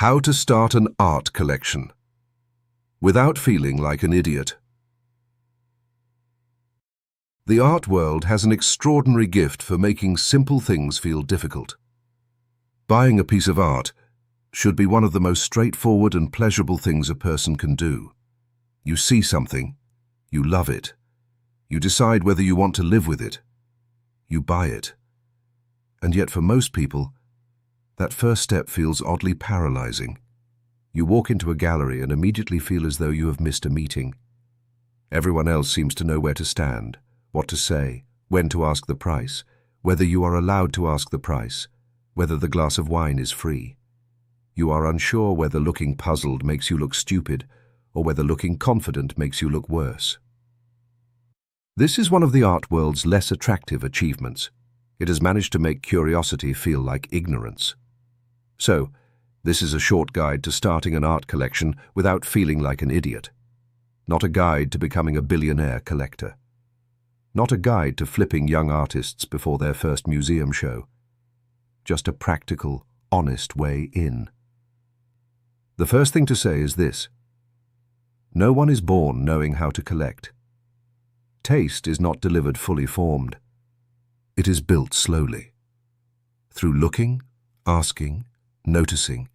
How to start an art collection without feeling like an idiot. The art world has an extraordinary gift for making simple things feel difficult. Buying a piece of art should be one of the most straightforward and pleasurable things a person can do. You see something, you love it, you decide whether you want to live with it, you buy it. And yet for most people, that first step feels oddly paralysing. You walk into a gallery and immediately feel as though you have missed a meeting. Everyone else seems to know where to stand, what to say, when to ask the price, whether you are allowed to ask the price, whether the glass of wine is free. You are unsure whether looking puzzled makes you look stupid or whether looking confident makes you look worse. This is one of the art world's less attractive achievements. It has managed to make curiosity feel like ignorance. So, this is a short guide to starting an art collection without feeling like an idiot. Not a guide to becoming a billionaire collector. Not a guide to flipping young artists before their first museum show. Just a practical, honest way in. The first thing to say is this: no one is born knowing how to collect. Taste is not delivered fully formed. It is built slowly. Through looking, asking, noticing,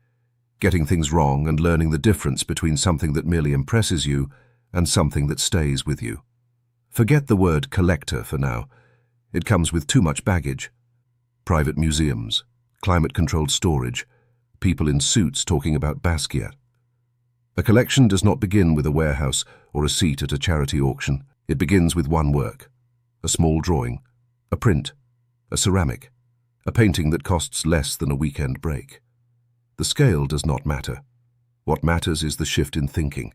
getting things wrong and learning the difference between something that merely impresses you and something that stays with you. Forget the word collector for now. It comes with too much baggage. Private museums, climate-controlled storage, people in suits talking about Basquiat. A collection does not begin with a warehouse or a seat at a charity auction. It begins with one work, a small drawing, a print, a ceramic, a painting that costs less than a weekend break. The scale does not matter. What matters is the shift in thinking.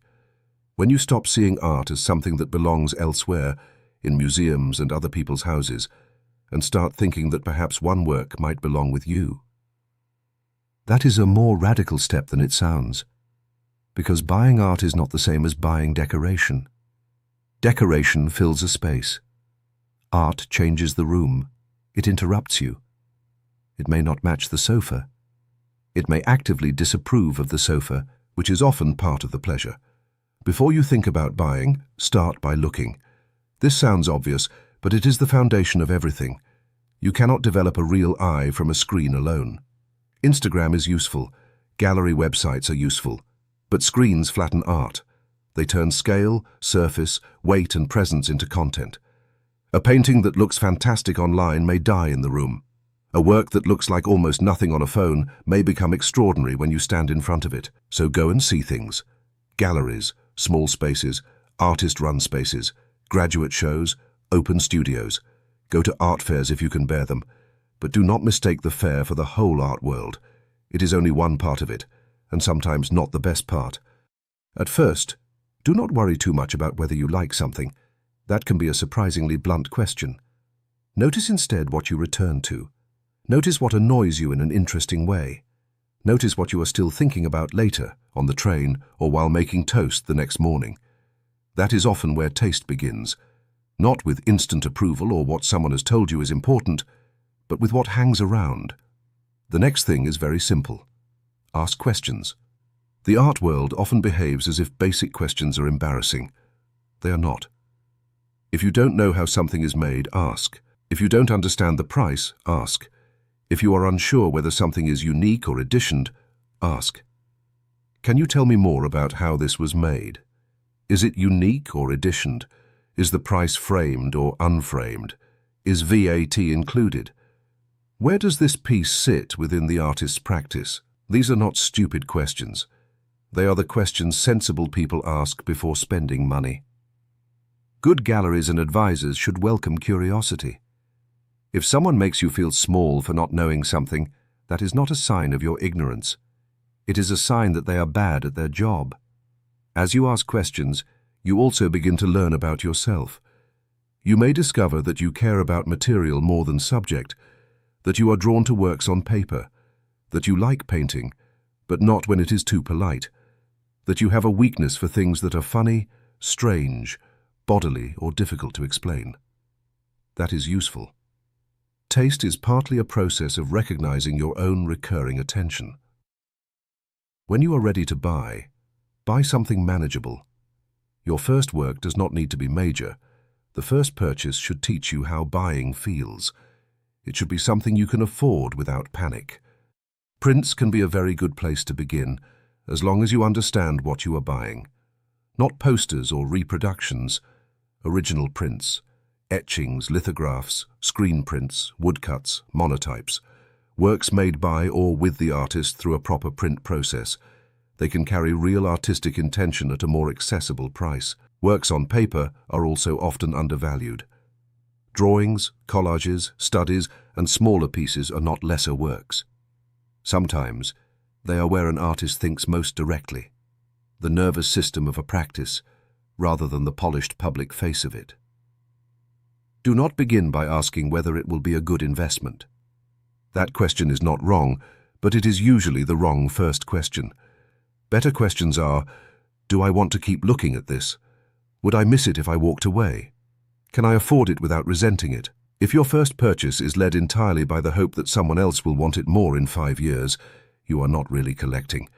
When you stop seeing art as something that belongs elsewhere, in museums and other people's houses, and start thinking that perhaps one work might belong with you. That is a more radical step than it sounds, because buying art is not the same as buying decoration. Decoration fills a space. Art changes the room. It interrupts you. It may not match the sofa. It may actively disapprove of the sofa, which is often part of the pleasure. Before you think about buying, start by looking. This sounds obvious, but it is the foundation of everything. You cannot develop a real eye from a screen alone. Instagram is useful, gallery websites are useful, but screens flatten art. They turn scale, surface, weight and presence into content. A painting that looks fantastic online may die in the room. A work that looks like almost nothing on a phone may become extraordinary when you stand in front of it. So go and see things. Galleries, small spaces, artist-run spaces, graduate shows, open studios. Go to art fairs if you can bear them. But do not mistake the fair for the whole art world. It is only one part of it, and sometimes not the best part. At first, do not worry too much about whether you like something. That can be a surprisingly blunt question. Notice instead what you return to. Notice what annoys you in an interesting way. Notice what you are still thinking about later, on the train, or while making toast the next morning. That is often where taste begins, not with instant approval or what someone has told you is important, but with what hangs around. The next thing is very simple. Ask questions. The art world often behaves as if basic questions are embarrassing. They are not. If you don't know how something is made, ask. If you don't understand the price, ask. If you are unsure whether something is unique or editioned, ask. Can you tell me more about how this was made? Is it unique or editioned? Is the price framed or unframed? Is VAT included? Where does this piece sit within the artist's practice? These are not stupid questions. They are the questions sensible people ask before spending money. Good galleries and advisors should welcome curiosity. If someone makes you feel small for not knowing something, that is not a sign of your ignorance. It is a sign that they are bad at their job. As you ask questions, you also begin to learn about yourself. You may discover that you care about material more than subject, that you are drawn to works on paper, that you like painting, but not when it is too polite, that you have a weakness for things that are funny, strange, bodily, or difficult to explain. That is useful. Taste is partly a process of recognizing your own recurring attention. When you are ready to buy something manageable. Your first work does not need to be major. The first purchase should teach you how buying feels. It should be something you can afford without panic. Prints can be a very good place to begin, as long as you understand what you are buying. Not posters or reproductions, original prints, etchings, lithographs, screen prints, woodcuts, monotypes, works made by or with the artist through a proper print process. They can carry real artistic intention at a more accessible price. Works on paper are also often undervalued. Drawings, collages, studies, and smaller pieces are not lesser works. Sometimes they are where an artist thinks most directly, the nervous system of a practice, rather than the polished public face of it. Do not begin by asking whether it will be a good investment. That question is not wrong, but it is usually the wrong first question. Better questions are, do I want to keep looking at this? Would I miss it if I walked away? Can I afford it without resenting it? If your first purchase is led entirely by the hope that someone else will want it more in 5 years, you are not really collecting.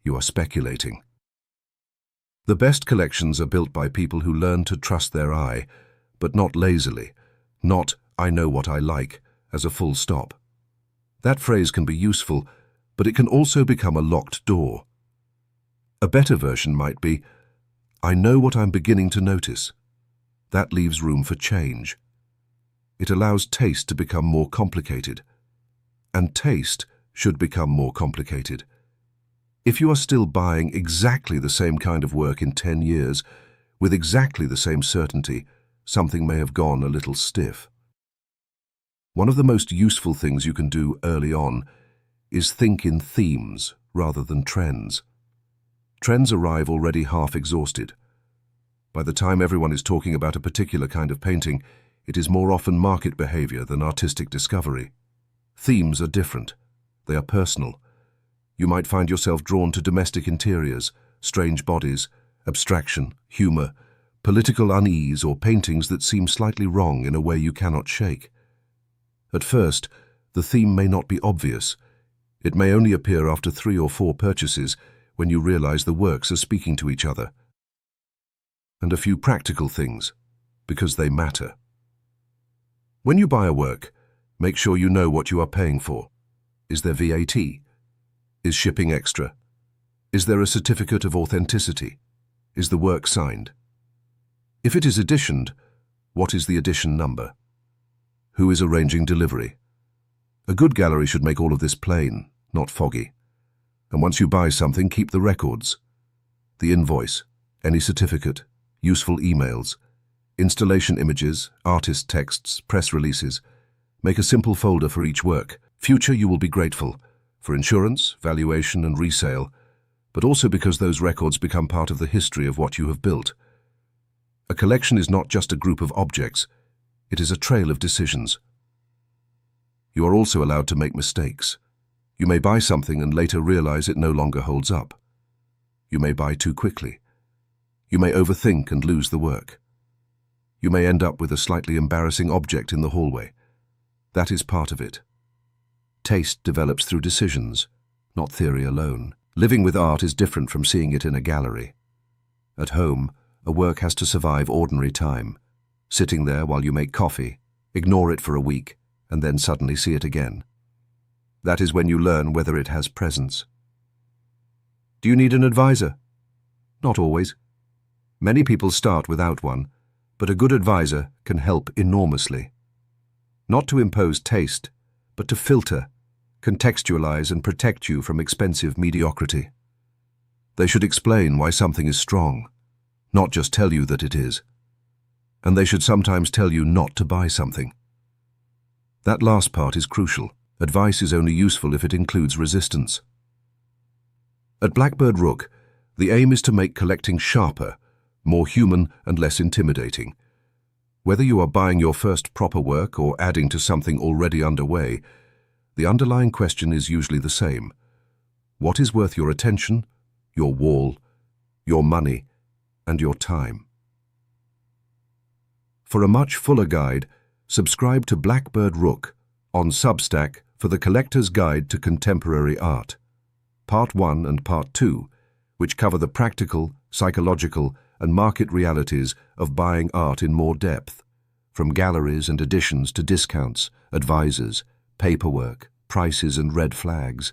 You are speculating. The best collections are built by people who learn to trust their eye, but not lazily, not "I know what I like" as a full stop. That phrase can be useful, but it can also become a locked door. A better version might be, "I know what I'm beginning to notice." That leaves room for change. It allows taste to become more complicated. And taste should become more complicated. If you are still buying exactly the same kind of work in 10 years, with exactly the same certainty, something may have gone a little stiff. One of the most useful things you can do early on is think in themes rather than trends. Trends arrive already half exhausted. By the time everyone is talking about a particular kind of painting, it is more often market behavior than artistic discovery. Themes are different. They are personal. You might find yourself drawn to domestic interiors, strange bodies, abstraction, humor, political unease, or paintings that seem slightly wrong in a way you cannot shake. At first, the theme may not be obvious. It may only appear after 3 or 4 purchases, when you realize the works are speaking to each other. And a few practical things, because they matter. When you buy a work, make sure you know what you are paying for. Is there VAT? Is shipping extra? Is there a certificate of authenticity? Is the work signed? If it is editioned, what is the edition number? Who is arranging delivery? A good gallery should make all of this plain, not foggy. And once you buy something, keep the records. The invoice, any certificate, useful emails, installation images, artist texts, press releases. Make a simple folder for each work. Future, you will be grateful for insurance, valuation, and resale, but also because those records become part of the history of what you have built. A collection is not just a group of objects. It is a trail of decisions. You are also allowed to make mistakes. You may buy something and later realize it no longer holds up. You may buy too quickly. You may overthink and lose the work. You may end up with a slightly embarrassing object in the hallway. That is part of it. Taste develops through decisions, not theory alone. Living with art is different from seeing it in a gallery. At home, a work has to survive ordinary time. Sitting there while you make coffee, ignore it for a week, and then suddenly see it again. That is when you learn whether it has presence. Do you need an advisor? Not always. Many people start without one, but a good advisor can help enormously. Not to impose taste, but to filter, contextualize, and protect you from expensive mediocrity. They should explain why something is strong, not just tell you that it is. And they should sometimes tell you not to buy something. That last part is crucial. Advice is only useful if it includes resistance. At Blackbird Rook, the aim is to make collecting sharper, more human, and less intimidating. Whether you are buying your first proper work or adding to something already underway, the underlying question is usually the same. What is worth your attention, your wall, your money, and your time? For a much fuller guide, subscribe to Blackbird Rook on Substack for the Collector's Guide to Contemporary Art. Part 1 and Part 2, which cover the practical, psychological, and market realities of buying art in more depth, from galleries and editions to discounts, advisors, paperwork, prices and red flags.